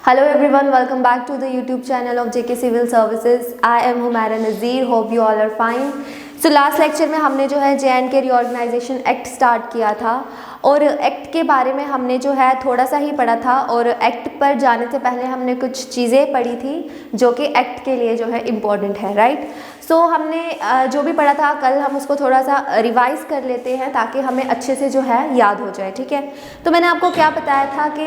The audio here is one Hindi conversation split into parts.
Hello everyone, welcome back to the YouTube channel of JK Civil Services. I am Humaira Nazir. Hope you all are fine. So last lecture में हमने जो है JNK रीऑर्गेनाइजेशन एक्ट स्टार्ट किया था और एक्ट के बारे में हमने जो है थोड़ा सा ही पढ़ा था और एक्ट पर जाने से पहले हमने कुछ चीज़ें पढ़ी थी जो कि एक्ट के लिए जो है इम्पॉर्टेंट है, राइट। सो हमने जो भी पढ़ा था कल हम उसको थोड़ा सा रिवाइज कर लेते हैं ताकि हमें अच्छे से जो है याद हो जाए, ठीक है। तो मैंने आपको क्या बताया था कि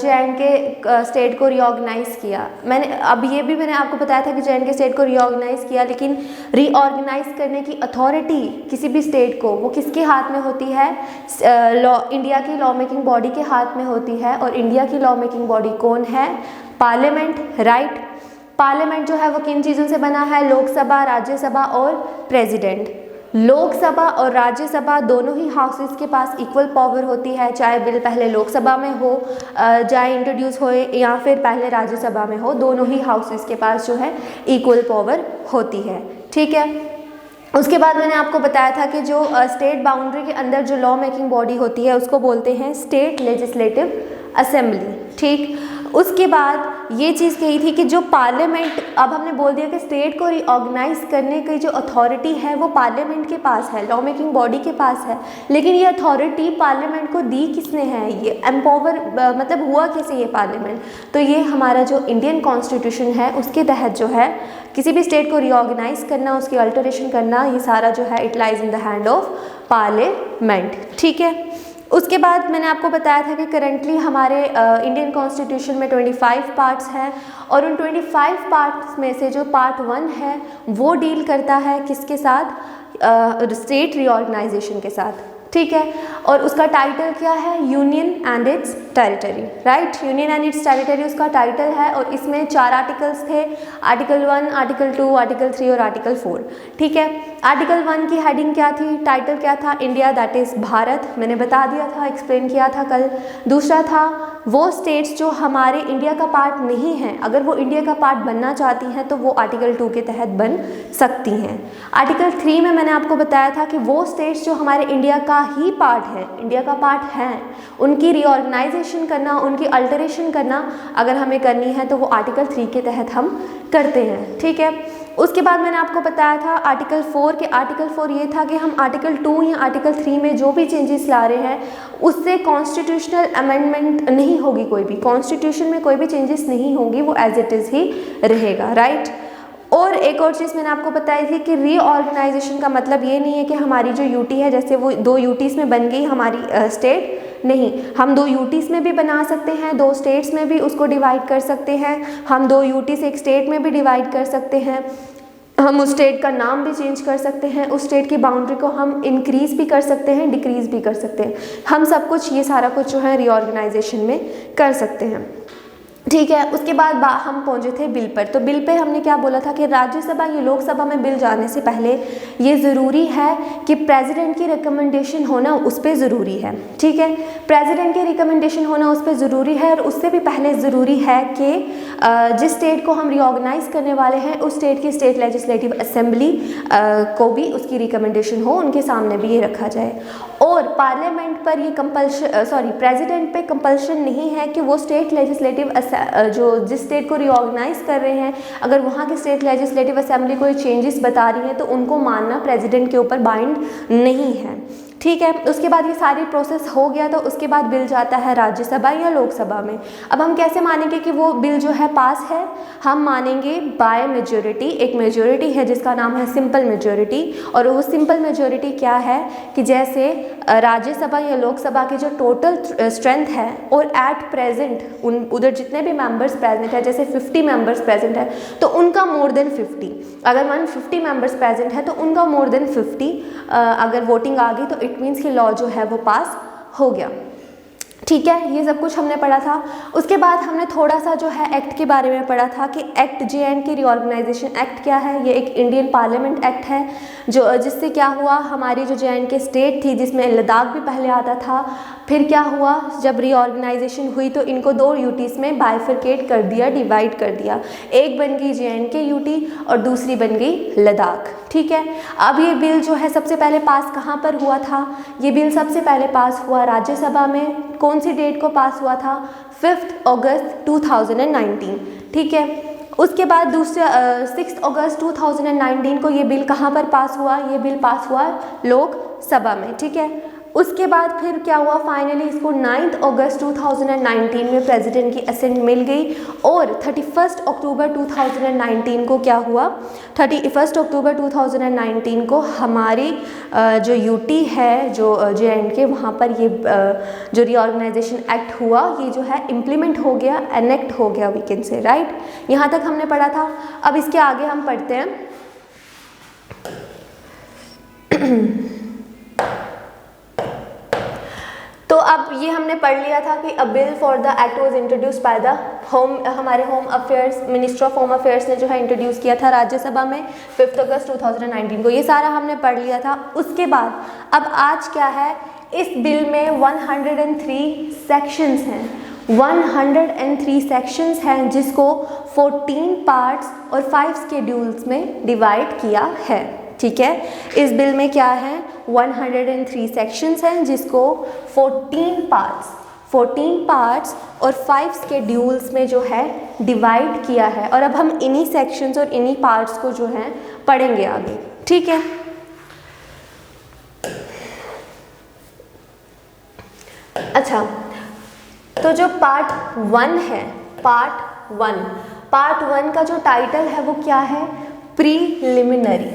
JNK स्टेट को रीऑर्गेनाइज किया। मैंने आपको बताया था कि JNK स्टेट को रीऑर्गेनाइज किया, लेकिन रीऑर्गेनाइज करने की अथॉरिटी किसी भी स्टेट को वो किसके हाथ में होती है? इंडिया की लॉ मेकिंग बॉडी के हाथ में होती है। और इंडिया की लॉ मेकिंग बॉडी कौन है? Parliament, right. पार्लियामेंट जो है वो किन चीज़ों से बना है? लोकसभा, राज्यसभा और प्रेसिडेंट। लोकसभा और राज्यसभा दोनों ही हाउसेस के पास इक्वल पावर होती है, चाहे बिल पहले लोकसभा में हो चाहे इंट्रोड्यूस हो या फिर पहले राज्यसभा में हो, दोनों ही हाउसेस के पास जो है इक्वल पावर होती है, ठीक है। उसके बाद मैंने आपको बताया था कि जो स्टेट बाउंड्री के अंदर जो लॉ मेकिंग बॉडी होती है उसको बोलते हैं स्टेट लेजिस्लेटिव असेंबली, ठीक। उसके बाद ये चीज़ कही थी कि जो पार्लियामेंट, अब हमने बोल दिया कि स्टेट को रीऑर्गेनाइज करने की जो अथॉरिटी है वो पार्लियामेंट के पास है, लॉ मेकिंग बॉडी के पास है, लेकिन ये अथॉरिटी पार्लियामेंट को दी किसने है? ये एम्पावर मतलब हुआ कैसे ये पार्लियामेंट? तो ये हमारा जो इंडियन कॉन्स्टिट्यूशन है उसके तहत जो है किसी भी स्टेट को रीऑर्गेनाइज करना, उसकी अल्टरेशन करना, ये सारा जो है it lies in the hand of parliament, ठीक है। उसके बाद मैंने आपको बताया था कि करंटली हमारे इंडियन कॉन्स्टिट्यूशन में 25 पार्ट्स हैं और उन 25 पार्ट्स में से जो पार्ट 1 है वो डील करता है किसके साथ? स्टेट रीऑर्गेनाइजेशन के साथ, ठीक है। और उसका टाइटल क्या है? Union and it's territory, right. Union and it's territory उसका टाइटल है और इसमें 4 आर्टिकल्स थे, आर्टिकल 1, आर्टिकल 2, आर्टिकल 3 और आर्टिकल 4, ठीक है। आर्टिकल 1 की हेडिंग क्या थी? टाइटल क्या था? इंडिया दैट इज़ भारत, मैंने बता दिया था, एक्सप्लेन किया था कल। दूसरा था वो स्टेट्स जो हमारे इंडिया का पार्ट नहीं हैं, अगर वो इंडिया का पार्ट बनना चाहती हैं तो वो आर्टिकल 2 के तहत बन सकती हैं। आर्टिकल 3 में मैंने आपको बताया था कि वो स्टेट्स जो हमारे इंडिया का ही पार्ट है, इंडिया का पार्ट हैं, उनकी रीऑर्गेनाइजेशन करना, उनकी अल्टरेशन करना अगर हमें करनी है तो वो आर्टिकल 3 के तहत हम करते हैं, ठीक है। उसके बाद मैंने आपको बताया था आर्टिकल 4 ये था कि हम आर्टिकल 2 या आर्टिकल 3 में जो भी चेंजेस ला रहे हैं उससे कॉन्स्टिट्यूशनल अमेंडमेंट नहीं होगी, कोई भी कॉन्स्टिट्यूशन में कोई भी चेंजेस नहीं होंगी, वो एज इट इज़ ही रहेगा, राइट। और एक और चीज़ मैंने आपको बताई थी कि रीऑर्गेनाइजेशन का मतलब ये नहीं है कि हमारी जो यूटी है जैसे वो 2 यूटीज़ में बन गई हमारी स्टेट, नहीं, हम 2 यूटीज़ में भी बना सकते हैं, 2 स्टेट्स में भी उसको डिवाइड कर सकते हैं, हम 2 यूटी से एक स्टेट में भी डिवाइड कर सकते हैं, हम उस स्टेट का नाम भी चेंज कर सकते हैं, उस स्टेट की बाउंड्री को हम इंक्रीज़ भी कर सकते हैं, डिक्रीज़ भी कर सकते हैं, हम सब कुछ ये सारा कुछ जो है रीऑर्गेनाइजेशन में कर सकते हैं, ठीक है। उसके बाद हम पहुंचे थे बिल पर। तो बिल पे हमने क्या बोला था कि राज्यसभा या लोकसभा में बिल जाने से पहले ये ज़रूरी है कि प्रेसिडेंट की रिकमेंडेशन होना उस पर ज़रूरी है, ठीक है। प्रेसिडेंट की रिकमेंडेशन होना उस पर ज़रूरी है और उससे भी पहले ज़रूरी है कि जिस स्टेट को हम रीऑर्गेनाइज करने वाले हैं उस स्टेट की स्टेट लेजिस्लेटिव असेंबली को भी उसकी रिकमेंडेशन हो, उनके सामने भी ये रखा जाए। और पार्लियामेंट पर ये प्रेसिडेंट पे कंपल्शन नहीं है कि वो स्टेट लेजिस्लेटिव जो जिस स्टेट को रीऑर्गेनाइज कर रहे हैं अगर वहाँ के स्टेट लेजिस्लेटिव असेंबली कोई चेंजेस बता रही है तो उनको मानना प्रेसिडेंट के ऊपर बाइंड नहीं है, ठीक है। उसके बाद ये सारी प्रोसेस हो गया तो उसके बाद बिल जाता है राज्यसभा या लोकसभा में। अब हम कैसे मानेंगे कि वो बिल जो है पास है? हम मानेंगे बाय मेजोरिटी। एक मेजोरिटी है जिसका नाम है सिंपल मेजोरिटी, और वो सिंपल मेजोरिटी क्या है कि जैसे राज्यसभा या लोकसभा की जो टोटल स्ट्रेंथ है और एट प्रेजेंट उधर जितने भी मेंबर्स प्रेजेंट है, जैसे 50 मेंबर्स प्रेजेंट है तो उनका मोर देन 50, अगर 150 मेंबर्स प्रेजेंट है तो उनका मोर देन 50 अगर वोटिंग आ गई तो इट मीन्स कि लॉ जो है वो पास हो गया, ठीक है। ये सब कुछ हमने पढ़ा था। उसके बाद हमने थोड़ा सा जो है एक्ट के बारे में पढ़ा था कि एक्ट JNK रीऑर्गेनाइजेशन एक्ट क्या है। ये एक इंडियन पार्लियामेंट एक्ट है जो जिससे क्या हुआ, हमारी जो JNK स्टेट थी जिसमें लद्दाख भी पहले आता था, फिर क्या हुआ जब रीऑर्गेनाइजेशन हुई तो इनको 2 यूटीज़ में बाइफरकेट कर दिया, डिवाइड कर दिया। एक बन गई JNK यूटी और दूसरी बन गई लद्दाख, ठीक है। अब ये बिल जो है सबसे पहले पास कहाँ पर हुआ था? ये बिल सबसे पहले पास हुआ राज्यसभा में कौन सी डेट को पास हुआ था? 5 अगस्त 2019, ठीक है। उसके बाद दूसरे 6 अगस्त 2019 को ये बिल कहाँ पर पास हुआ? ये बिल पास हुआ लोकसभा में, ठीक है। उसके बाद फिर क्या हुआ? फाइनली इसको 9 अगस्त 2019 में प्रेसिडेंट की असेंट मिल गई और 31 अक्टूबर 2019 को क्या हुआ? 31 अक्टूबर 2019 को हमारी जो यूटी है, जो JNK, वहाँ पर ये जो रीऑर्गेनाइजेशन एक्ट हुआ, ये जो है इम्प्लीमेंट हो गया, एनेक्ट हो गया, वी कैन से, राइट। यहाँ तक हमने पढ़ा था। अब इसके आगे हम पढ़ते हैं। तो अब ये हमने पढ़ लिया था कि a bill for the act was introduced by the हमारे home affairs, minister of home affairs ने जो है इंट्रोड्यूस किया था राज्यसभा में 5 अगस्त 2019 को। ये सारा हमने पढ़ लिया था। उसके बाद अब आज क्या है? इस बिल में 103 सेक्शंस हैं, 103 सेक्शंस हैं, जिसको 14 पार्ट्स और 5 स्केड्यूल्स में डिवाइड किया है, ठीक है। इस बिल में क्या है? 103 सेक्शंस हैं, जिसको 14 पार्ट्स और 5 स्केड्यूल्स में जो है डिवाइड किया है। और अब हम इन्हीं सेक्शंस और इन्हीं पार्ट्स को जो है पढ़ेंगे आगे, ठीक है। अच्छा, तो जो पार्ट 1 है, पार्ट 1 का जो टाइटल है वो क्या है? प्रीलिमिनरी,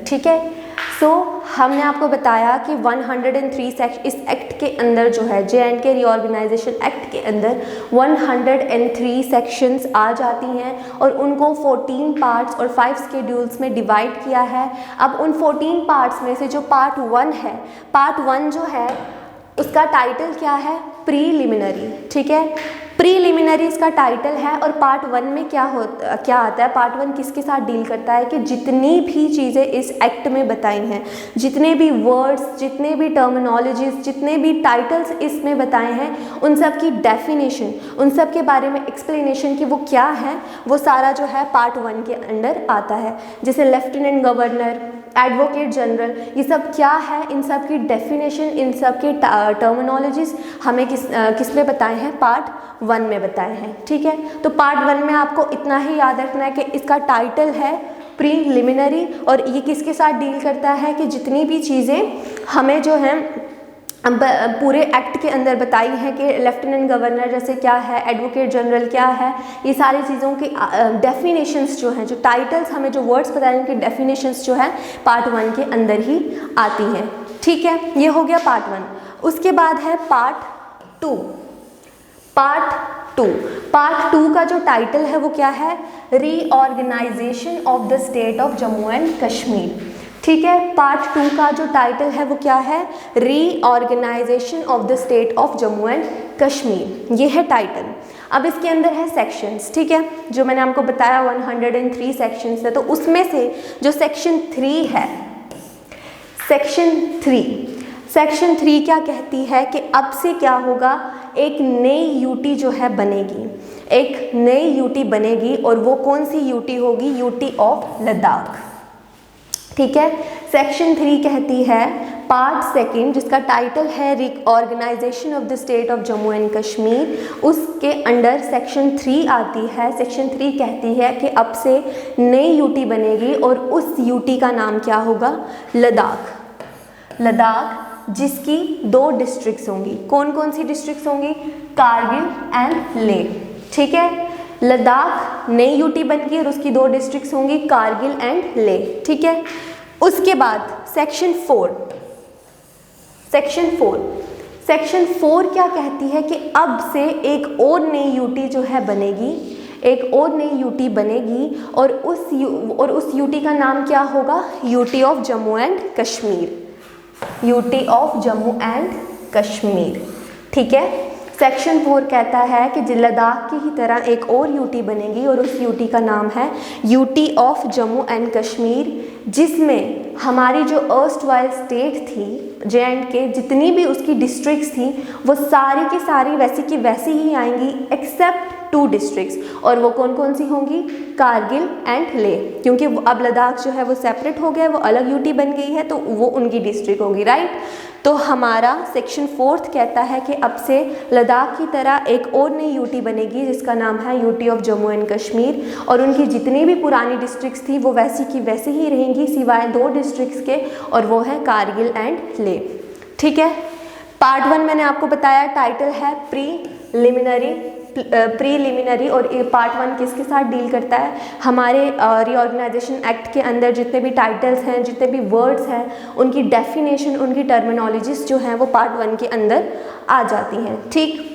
ठीक है। सो हमने आपको बताया कि 103 सेक्शन इस एक्ट के अंदर जो है, JNK रीऑर्गेनाइजेशन एक्ट के अंदर 103 सेक्शंस आ जाती हैं और उनको 14 पार्ट्स और 5 स्केड्यूल्स में डिवाइड किया है। अब उन 14 पार्ट्स में से जो पार्ट 1 है, पार्ट 1 जो है उसका टाइटल क्या है? प्रीलिमिनरी, ठीक है। प्रीलिमिनरी इसका टाइटल है। और पार्ट 1 में क्या आता है? पार्ट 1 किसके साथ डील करता है कि जितनी भी चीज़ें इस एक्ट में बताई हैं, जितने भी वर्ड्स, जितने भी टर्मिनोलॉजीज, जितने भी टाइटल्स इसमें बताए हैं, उन सब की डेफिनेशन, उन सब के बारे में एक्सप्लेनेशन कि वो क्या है, वो सारा जो है पार्ट 1 के अंडर आता है। जैसे लेफ्टिनेंट गवर्नर, एडवोकेट जनरल, ये सब क्या है, इन सब की डेफिनेशन, इन सब की टर्मिनोलॉजीज हमें किस में बताए हैं? पार्ट 1 में बताए हैं, ठीक है। तो पार्ट 1 में आपको इतना ही याद रखना है कि इसका टाइटल है प्रीलिमिनरी और ये किसके साथ डील करता है कि जितनी भी चीज़ें हमें जो है पूरे एक्ट के अंदर बताई है कि लेफ्टिनेंट गवर्नर जैसे क्या है, एडवोकेट जनरल क्या है, ये सारी चीज़ों की डेफिनेशंस जो हैं, जो टाइटल्स हमें जो वर्ड्स बताए हैं उनकी डेफिनेशंस जो है पार्ट 1 के अंदर ही आती हैं, ठीक है। ये हो गया पार्ट 1। उसके बाद है पार्ट 2। पार्ट 2 का जो टाइटल है वो क्या है? Reorganisation of the state of Jammu and Kashmir, ठीक है। पार्ट 2 का जो टाइटल है वो क्या है? Reorganisation of the state of Jammu and Kashmir, ये है टाइटल। अब इसके अंदर है सेक्शंस, ठीक है, जो मैंने आपको बताया 103 सेक्शंस है। तो उसमें से जो सेक्शन 3 है, सेक्शन 3 क्या कहती है कि अब से क्या होगा? एक नई यूटी जो है बनेगी, एक नई यूटी बनेगी और वो कौन सी यूटी होगी? यूटी ऑफ लद्दाख, ठीक है। सेक्शन 3 कहती है, पार्ट 2 जिसका टाइटल है reorganisation of the state of Jammu and Kashmir, उसके अंडर सेक्शन 3 आती है। सेक्शन 3 कहती है कि अब से नई यूटी बनेगी और उस यूटी का नाम क्या होगा? लद्दाख, जिसकी 2 डिस्ट्रिक्ट्स होंगी। कौन कौन सी डिस्ट्रिक्ट्स होंगी? कारगिल एंड लेह, ठीक है। लद्दाख नई यूटी बनगी और उसकी 2 डिस्ट्रिक्ट्स होंगी, कारगिल एंड लेह, ठीक है। उसके बाद सेक्शन 4 क्या कहती है कि अब से एक और नई यूटी जो है बनेगी, एक और नई यूटी बनेगी और उस यूटी का नाम क्या होगा? UT of Jammu and Kashmir, UT of Jammu and Kashmir, ठीक है। सेक्शन 4 कहता है कि लद्दाख की ही तरह एक और यूटी बनेगी और उस यूटी का नाम है UT of Jammu and Kashmir, जिसमें हमारी जो अर्स्ट वाइल स्टेट थी JNK, जितनी भी उसकी डिस्ट्रिक्ट्स थी वो सारी की सारी वैसी की वैसी ही आएंगी, एक्सेप्ट 2 डिस्ट्रिक्ट्स, और वो कौन कौन सी होंगी? कारगिल एंड ले, क्योंकि अब लद्दाख जो है वो सेपरेट हो गया है, वो अलग यूटी बन गई है, तो वो उनकी डिस्ट्रिक्ट होगी, राइट। तो हमारा सेक्शन 4 कहता है कि अब से लद्दाख की तरह एक और नई यूटी बनेगी जिसका नाम है UT of Jammu and Kashmir, और उनकी जितनी भी पुरानी डिस्ट्रिक्ट्स थी वो वैसी की वैसी ही रहेंगी सिवाय 2 डिस्ट्रिक्ट्स के, और वो है कारगिल एंड ले। ठीक है। पार्ट 1 मैंने आपको बताया, टाइटल है प्रीलिमिनरी, और पार्ट 1 किसके साथ डील करता है? हमारे रीऑर्गेनाइजेशन एक्ट के अंदर जितने भी टाइटल्स हैं, जितने भी वर्ड्स हैं, उनकी डेफिनेशन, उनकी टर्मिनोलॉजीज जो हैं वो पार्ट 1 के अंदर आ जाती हैं। ठीक।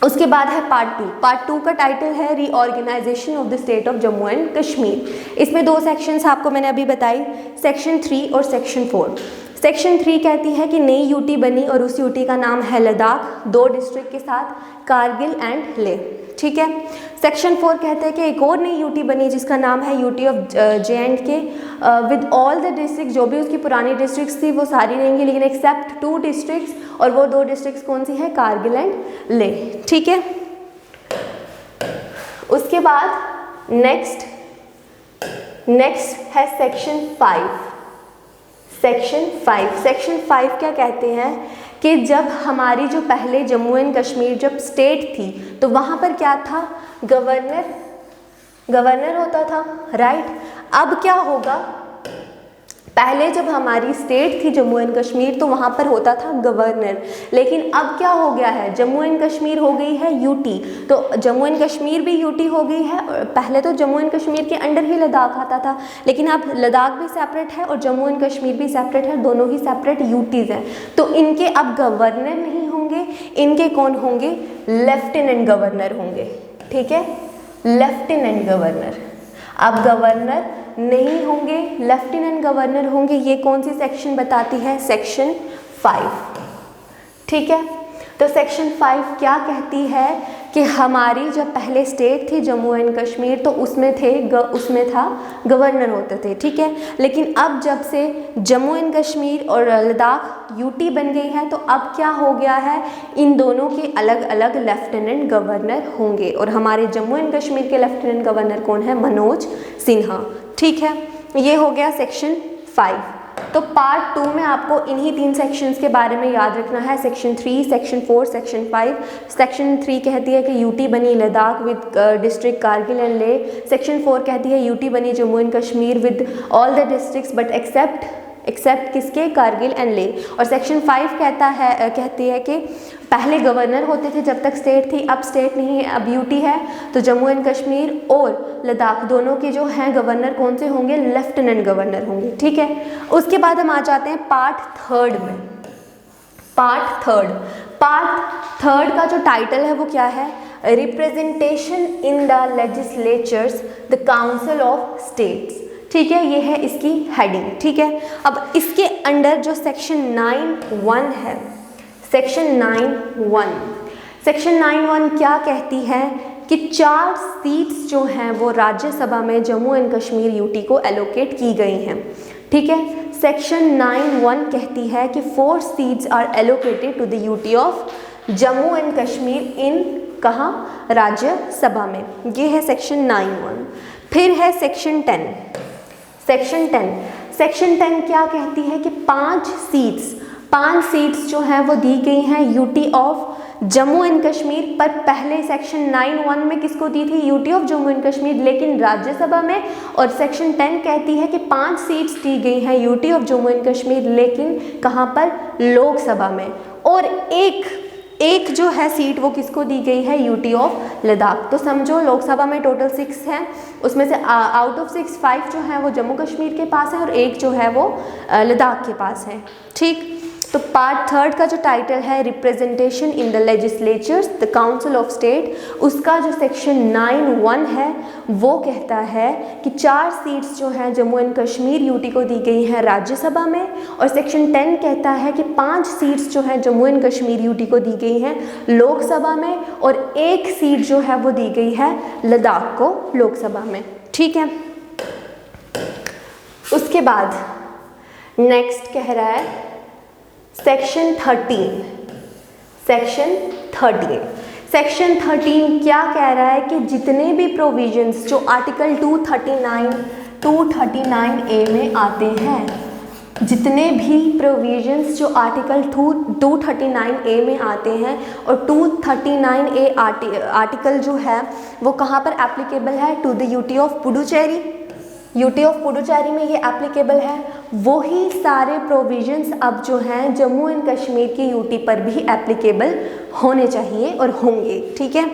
उसके बाद है पार्ट 2। पार्ट 2 का टाइटल है reorganisation of the state of Jammu and Kashmir. इसमें 2 सेक्शंस आपको मैंने अभी बताई, सेक्शन 3 और सेक्शन 4। सेक्शन 3 कहती है कि नई यूटी बनी और उस यूटी का नाम है लद्दाख, 2 डिस्ट्रिक्ट के साथ, कारगिल एंड ले। ठीक है। सेक्शन 4 कहते हैं कि एक और नई यूटी बनी जिसका नाम है UT of J&K with all the district, जो भी उसकी पुरानी डिस्ट्रिक्ट्स थी वो सारी रहेंगी, लेकिन एक्सेप्ट 2 डिस्ट्रिक्ट्स, और वो 2 डिस्ट्रिक्ट्स कौन सी है? कारगिल एंड ले। ठीक है। उसके बाद नेक्स्ट है सेक्शन 5। सेक्शन 5 क्या कहते हैं कि जब हमारी जो पहले जम्मू एंड कश्मीर जब स्टेट थी तो वहाँ पर क्या था? गवर्नर होता था, राइट। अब क्या होगा? पहले जब हमारी स्टेट थी जम्मू एंड कश्मीर तो वहाँ पर होता था गवर्नर, लेकिन अब क्या हो गया है? जम्मू एंड कश्मीर हो गई है यूटी, तो जम्मू एंड कश्मीर भी यूटी हो गई है। पहले तो जम्मू एंड कश्मीर के अंडर ही लद्दाख आता था, लेकिन अब लद्दाख भी सेपरेट है और जम्मू एंड कश्मीर भी सेपरेट है, दोनों ही सेपरेट यूटीज़ हैं। तो इनके अब गवर्नर नहीं होंगे, इनके कौन होंगे? लेफ्टिनेंट गवर्नर होंगे। ठीक है, लेफ्टिनेंट गवर्नर। अब गवर्नर नहीं होंगे, लेफ्टिनेंट गवर्नर होंगे। ये कौन सी सेक्शन बताती है? सेक्शन 5। ठीक है। तो सेक्शन 5 क्या कहती है कि हमारी जब पहले स्टेट थी जम्मू एंड कश्मीर तो उसमें था गवर्नर होते थे। ठीक है। लेकिन अब जब से जम्मू एंड कश्मीर और लद्दाख यूटी बन गई है तो अब क्या हो गया है? इन दोनों के अलग अलग लेफ्टिनेंट गवर्नर होंगे, और हमारे जम्मू एंड कश्मीर के लेफ्टिनेंट गवर्नर कौन है? मनोज सिन्हा। ठीक है। ये हो गया सेक्शन 5। तो पार्ट 2 में आपको इन्हीं 3 सेक्शंस के बारे में याद रखना है, सेक्शन 3, सेक्शन 4, सेक्शन 5। सेक्शन 3 कहती है कि यूटी बनी Ladakh with district Kargil and Leh. Section 4 कहती है यूटी बनी Jammu and Kashmir with all the districts but except किसके? कारगिल एंड ले। और सेक्शन 5 कहती है कि पहले गवर्नर होते थे जब तक स्टेट थी, अब स्टेट नहीं है, अब यूटी है, तो जम्मू एंड कश्मीर और लद्दाख दोनों के जो हैं गवर्नर कौन से होंगे? लेफ्टिनेंट गवर्नर होंगे। ठीक है। उसके बाद हम आ जाते हैं पार्ट 3 में। पार्ट 3 का जो टाइटल है वो क्या है? Representation in the legislatures the council of states. ठीक है, ये है इसकी हेडिंग। ठीक है। अब इसके अंडर जो सेक्शन 9(1) है, सेक्शन 9(1) क्या कहती है कि 4 सीट्स जो हैं वो राज्यसभा में जम्मू एंड कश्मीर यूटी को एलोकेट की गई हैं। ठीक है। सेक्शन 9(1) कहती है कि 4 seats are allocated to the UT of Jammu and Kashmir in कहाँ? राज्यसभा में। ये है सेक्शन 9(1). फिर है सेक्शन 10। सेक्शन 10 क्या कहती है कि 5 सीट्स जो हैं वो दी गई हैं UT of Jammu and Kashmir, पर पहले सेक्शन 9(1) में किसको दी थी? UT of Jammu and Kashmir, लेकिन राज्यसभा में। और सेक्शन 10 कहती है कि 5 सीट्स दी गई हैं UT of Jammu and Kashmir, लेकिन कहाँ पर? लोकसभा में। और एक जो है सीट वो किसको दी गई है? UT of Ladakh. तो समझो लोकसभा में टोटल 6 हैं, उसमें से आउट ऑफ 6 5 जो है वो जम्मू कश्मीर के पास है और 1 जो है वो लद्दाख के पास है। ठीक। तो पार्ट 3 का जो टाइटल है representation in the legislatures the council of state, उसका जो सेक्शन 9(1) है वो कहता है कि 4 सीट्स जो हैं जम्मू एंड कश्मीर यूटी को दी गई हैं राज्यसभा में, और सेक्शन 10 कहता है कि 5 सीट्स जो हैं जम्मू एंड कश्मीर यूटी को दी गई हैं लोकसभा में, और 1 सीट जो है वो दी गई है लद्दाख को लोकसभा में। ठीक है। उसके बाद नेक्स्ट कह रहा है सेक्शन 13। सेक्शन 13 क्या कह रहा है कि जितने भी प्रोविजंस जो आर्टिकल 239A में आते हैं, जितने भी प्रोविजंस जो आर्टिकल 239A में आते हैं, और 239A आर्टिकल जो है वो कहाँ पर एप्लीकेबल है, to the UT of Puducherry. UT of Puducherry में ये एप्लीकेबल है। वही सारे प्रोविजंस अब जो हैं जम्मू एंड कश्मीर की यूटी पर भी एप्लीकेबल होने चाहिए और होंगे। ठीक है,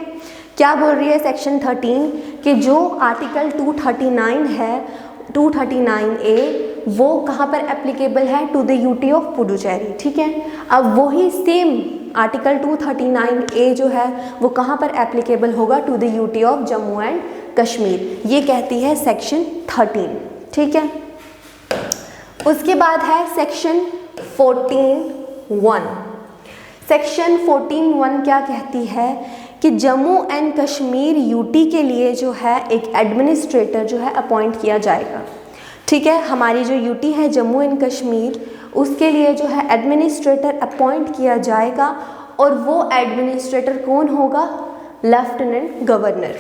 क्या बोल रही है सेक्शन 13 कि जो आर्टिकल 239 है, 239A, वो कहाँ पर एप्लीकेबल है, to the UT of Puducherry. ठीक है, अब वही सेम आर्टिकल 239A जो है वो कहाँ पर एप्लीकेबल होगा, to the UT of Jammu and Kashmir. ये कहती है सेक्शन 13। ठीक है, उसके बाद है सेक्शन 14(1). सेक्शन 14(1) क्या कहती है कि जम्मू एंड कश्मीर यूटी के लिए जो है एक एडमिनिस्ट्रेटर जो है अपॉइंट किया जाएगा। ठीक है, हमारी जो यूटी है जम्मू एंड कश्मीर, उसके लिए जो है एडमिनिस्ट्रेटर अपॉइंट किया जाएगा, और वो एडमिनिस्ट्रेटर कौन होगा, लेफ्टिनेंट गवर्नर।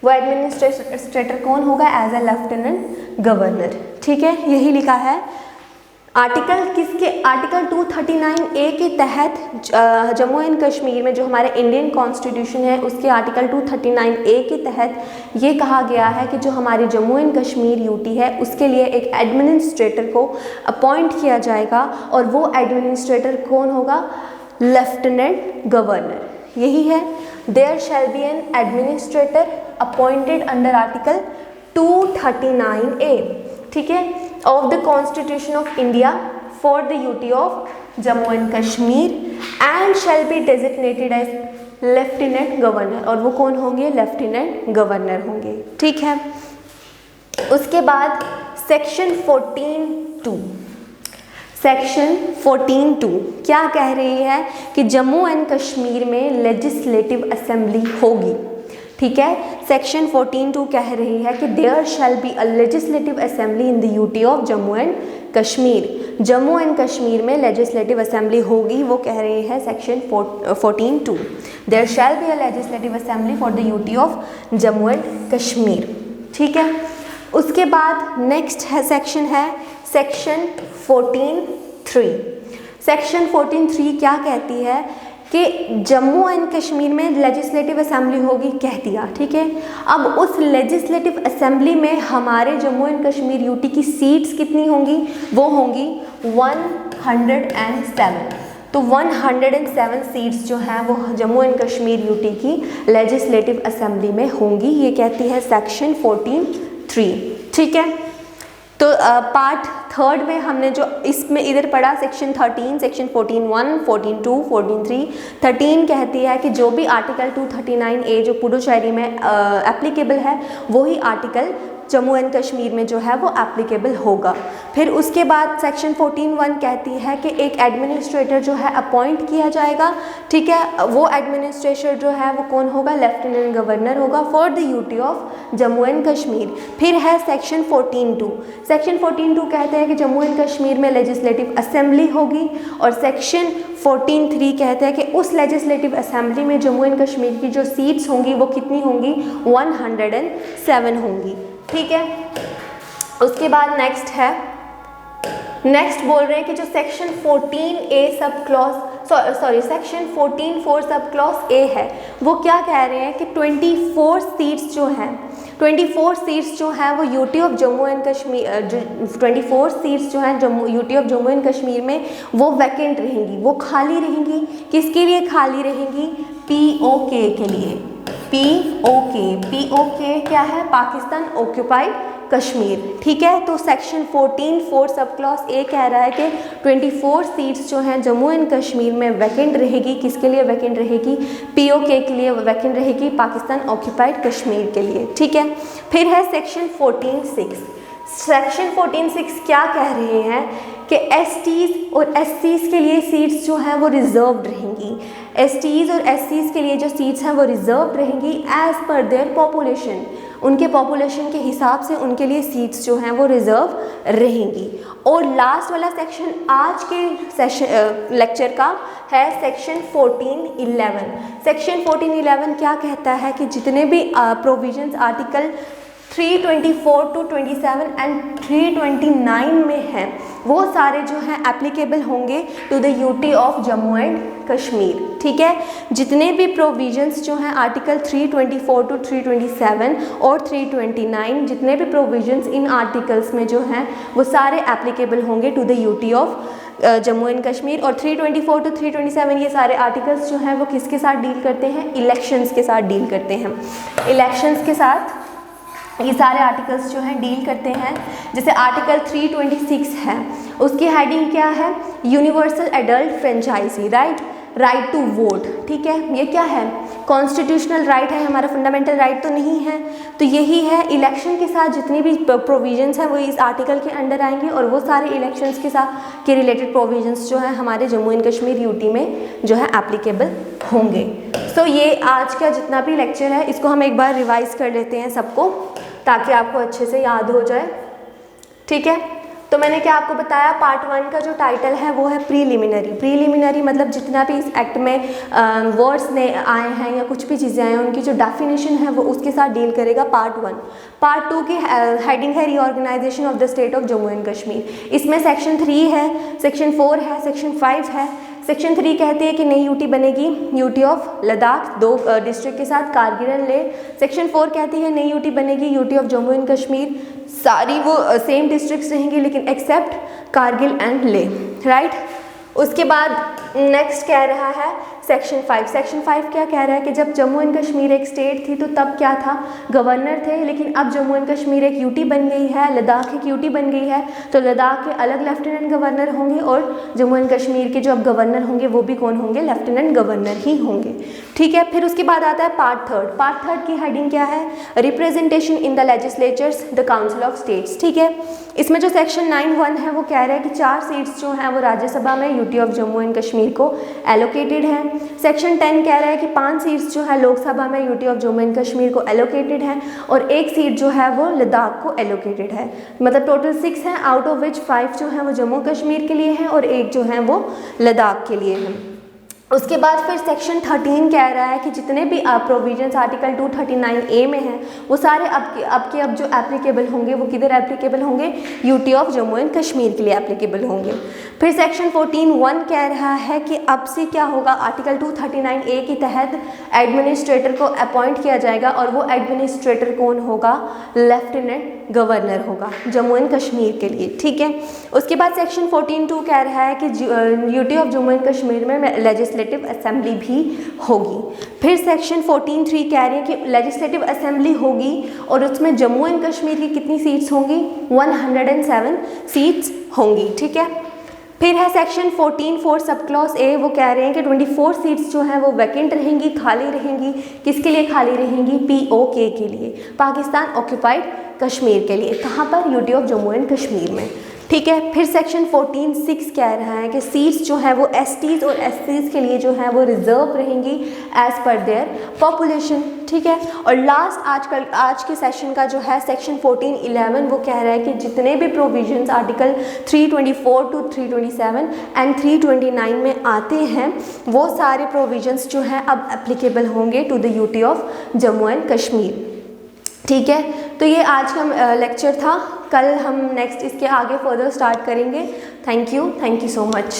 वो एडमिनिस्ट्रेटर कौन होगा, एज ए लेफ्टिनेंट गवर्नर। ठीक है, यही लिखा है। आर्टिकल किसके, आर्टिकल 239A के तहत जम्मू एंड कश्मीर में जो हमारे इंडियन कॉन्स्टिट्यूशन है उसके आर्टिकल 239A के तहत ये कहा गया है कि जो हमारी जम्मू एंड कश्मीर यूटी है उसके लिए एक एडमिनिस्ट्रेटर को अपॉइंट किया जाएगा, और वो एडमिनिस्ट्रेटर कौन होगा, लेफ्टिनेंट गवर्नर। यही है, there shall be an administrator appointed under article 239A, ठीक है, of the constitution of India for the UT of Jammu and Kashmir and shall be designated as lieutenant governor, और वो कौन होंगे, लेफ्टिनेंट गवर्नर होंगे। ठीक है, उसके बाद सेक्शन 14(2). सेक्शन 14(2) क्या कह रही है कि जम्मू एंड कश्मीर में लेजिस्लेटिव असेंबली होगी। ठीक है, सेक्शन 14(2) कह रही है कि there shall be a legislative assembly in the UT of Jammu and Kashmir. Jammu and Kashmir में लेजिस्लेटिव असेंबली होगी, वो कह रही है section 14(2). There shall be a legislative assembly for the UT of Jammu and Kashmir. ठीक है, उसके बाद नेक्स्ट है सेक्शन सेक्शन 14(3). सेक्शन 14(3) क्या कहती है कि जम्मू एंड कश्मीर में लेजिस्लेटिव असेंबली होगी, कह दिया। ठीक है, अब उस लेजिस्लेटिव असेंबली में हमारे जम्मू एंड कश्मीर यूटी की सीट्स कितनी होंगी, वो होंगी 107। तो 107 सीट्स जो हैं वो जम्मू एंड कश्मीर यूटी की लेजिस्लेटिव असेंबली में होंगी, ये कहती है सेक्शन 14(3). ठीक है, तो पार्ट 3 में हमने जो इसमें इधर पढ़ा सेक्शन 13, सेक्शन 14(1), 14(2), 14(3). 13 कहती है कि जो भी आर्टिकल 239A जो पुडुचेरी में एप्लीकेबल है वही आर्टिकल जम्मू एंड कश्मीर में जो है वो एप्लीकेबल होगा। फिर उसके बाद सेक्शन 14(1) कहती है कि एक एडमिनिस्ट्रेटर जो है अपॉइंट किया जाएगा। ठीक है, वो एडमिनिस्ट्रेटर जो है वो कौन होगा, लेफ्टिनेंट गवर्नर होगा for the UT of Jammu and Kashmir. फिर है सेक्शन 14(2). सेक्शन 14(2) कहते हैं कि जम्मू एंड कश्मीर में लेजिस्लेटिव असेंबली होगी, और सेक्शन 14(3) कहते हैं कि उस लेजिस्लेटिव असेंबली में जम्मू एंड कश्मीर की जो सीट्स होंगी वो कितनी होंगी, 107 होंगी। ठीक है, उसके बाद नेक्स्ट बोल रहे हैं कि जो section 14A sub clause section 14(4) sub clause A है, वो क्या कह रहे हैं कि 24 सीट्स जो हैं 24 सीट्स जो हैं वो UT of Jammu and Kashmir 24 seats जो हैं UT of Jammu and Kashmir में वो वैकेंट रहेंगी, वो खाली रहेंगी। किसके लिए खाली रहेंगी, POK के लिए। POK क्या है, पाकिस्तान ऑक्यूपाइड कश्मीर। ठीक है, तो सेक्शन 14(4) सब क्लॉज A कह रहा है कि 24 सीट्स जो हैं जम्मू एंड कश्मीर में वैकेंट रहेगी। किसके लिए वैकेंट रहेगी, POK के लिए वैकेंट रहेगी, पाकिस्तान ऑक्यूपाइड कश्मीर के लिए। ठीक है, फिर है सेक्शन 14(6). सेक्शन 14(6) क्या कह रहे हैं कि STs और SCs के लिए सीट्स जो हैं वो रिजर्व्ड रहेंगी। STs और SCs के लिए जो सीट्स हैं वो रिजर्व्ड रहेंगी एज पर देयर पॉपुलेशन, उनके पॉपुलेशन के हिसाब से उनके लिए सीट्स जो हैं वो रिज़र्व रहेंगी। और लास्ट वाला सेक्शन आज के सेशन लेक्चर का है सेक्शन 14(11). सेक्शन 14(11) क्या कहता है कि जितने भी प्रोविजंस आर्टिकल 324 to 27 एंड 329 में हैं वो सारे जो हैं एप्लीकेबल होंगे to the UT of Jammu and Kashmir. ठीक है, जितने भी प्रोविजंस जो हैं आर्टिकल 324 to 327 और 329, जितने भी प्रोविजंस इन आर्टिकल्स में जो हैं वो सारे एप्लीकेबल होंगे to the UT of Jammu and Kashmir. और 324 to 327 ये सारे आर्टिकल्स जो हैं वो किसके साथ डील करते हैं? इलेक्शंस के साथ डील करते हैं। इलेक्शंस के साथ ये सारे आर्टिकल्स जो हैं डील करते हैं। जैसे आर्टिकल 326 है, उसकी हेडिंग क्या है? Universal adult franchise right to vote. ठीक है, ये क्या है? कॉन्स्टिट्यूशनल राइट है, हमारा फंडामेंटल राइट तो नहीं है। तो यही है, इलेक्शन के साथ जितनी भी प्रोविजंस हैं वो इस आर्टिकल के अंडर आएंगे और वो सारे इलेक्शंस के साथ के रिलेटेड प्रोविजंस जो है हमारे जम्मू एंड कश्मीर यूटी में जो है एप्लीकेबल होंगे। सो ये आज का जितना भी लेक्चर है इसको हम एक बार रिवाइज कर लेते हैं सबको, ताकि आपको अच्छे से याद हो जाए। ठीक है, तो मैंने क्या आपको बताया, पार्ट 1 का जो टाइटल है वो है प्रीलिमिनरी मतलब जितना भी इस एक्ट में वर्ड्स ने आए हैं या कुछ भी चीज़ें आए हैं उनकी जो डेफिनेशन है वो उसके साथ डील करेगा पार्ट 1। पार्ट 2 की हेडिंग है reorganisation of the state of Jammu and Kashmir. इसमें सेक्शन 3 है, सेक्शन 4 है, सेक्शन 5 है। सेक्शन 3 कहती है कि नई यूटी बनेगी, यूटी ऑफ लद्दाख 2 डिस्ट्रिक्ट के साथ, कारगिल एंड लेह। सेक्शन 4 कहती है नई यूटी बनेगी, UT of Jammu and Kashmir, सारी वो सेम डिस्ट्रिक्ट्स रहेंगी लेकिन except Kargil and Leh. Right, उसके बाद नेक्स्ट कह रहा है सेक्शन 5। सेक्शन 5 क्या कह रहा है कि जब जम्मू एंड कश्मीर एक स्टेट थी तो तब क्या था? गवर्नर थे, लेकिन अब जम्मू एंड कश्मीर एक यूटी बन गई है, लद्दाख एक यूटी बन गई है, तो लद्दाख के अलग लेफ्टिनेंट गवर्नर होंगे और जम्मू एंड कश्मीर के जो अब गवर्नर होंगे वो भी कौन होंगे? लेफ्टिनेंट गवर्नर ही होंगे। ठीक है, फिर उसके बाद आता है पार्ट 3। पार्ट 3 की हेडिंग क्या है? Representation in the legislatures the council of states. ठीक है, इसमें जो सेक्शन 9(1) है वो कह रहा है कि 4 सीट्स जो हैं वो राज्यसभा में UT of Jammu and Kashmir को एलोकेटेड है। सेक्शन 10 कह रहा है कि 5 सीट्स जो है लोकसभा में UT of Jammu and Kashmir को एलोकेटेड है और 1 सीट जो है वो लद्दाख को एलोकेटेड है। मतलब टोटल 6 हैं, आउट ऑफ विच 5 जो हैं वो जम्मू कश्मीर के लिए हैं और 1 जो है वो लद्दाख के लिए हैं। उसके बाद फिर सेक्शन 13 कह रहा है कि जितने भी प्रोविजंस आर्टिकल 239A में हैं वो सारे अब जो एप्लीकेबल होंगे वो किधर एप्लीकेबल होंगे? UT of Jammu and Kashmir के लिए एप्लीकेबल होंगे। फिर सेक्शन 14(1) कह रहा है कि अब से क्या होगा? आर्टिकल 239A के तहत एडमिनिस्ट्रेटर को अपॉइंट किया जाएगा और वो एडमिनिस्ट्रेटर कौन होगा? लेफ्टिनेंट गवर्नर होगा जम्मू एंड कश्मीर के लिए। ठीक है, उसके बाद सेक्शन 14(2) कह रहा है कि UT of Jammu and Kashmir में लेजिस्लेटिव असेंबली भी होगी। फिर सेक्शन 14(3) कह रहे हैं कि लेजिस्लेटिव असेंबली होगी और उसमें जम्मू एंड कश्मीर की कितनी सीट्स होंगी? 107 सीट्स होंगी। ठीक है, फिर है सेक्शन 14(4) सब क्लॉज ए, वो कह रहे हैं कि 24 सीट्स जो हैं वो वैकेंट रहेंगी, खाली रहेंगी। किसके लिए खाली रहेंगी? POK के लिए, पाकिस्तान ऑक्यूपाइड कश्मीर के लिए। कहाँ पर? UT of Jammu and Kashmir में। ठीक है, फिर सेक्शन 14(6) कह रहा है कि सीट्स जो है वो STs और SCs के लिए जो है वो रिजर्व रहेंगी एज पर देयर पॉपुलेशन। ठीक है, और लास्ट आज के सेशन का जो है सेक्शन 14(11) वो कह रहा है कि जितने भी प्रोविजंस आर्टिकल 324 to 327 एंड 329 में आते हैं वो सारे प्रोविजंस जो हैं अब एप्लीकेबल होंगे to the UT of Jammu and Kashmir. ठीक है, तो ये आज का लेक्चर था। कल हम नेक्स्ट इसके आगे फर्दर स्टार्ट करेंगे। Thank you so much.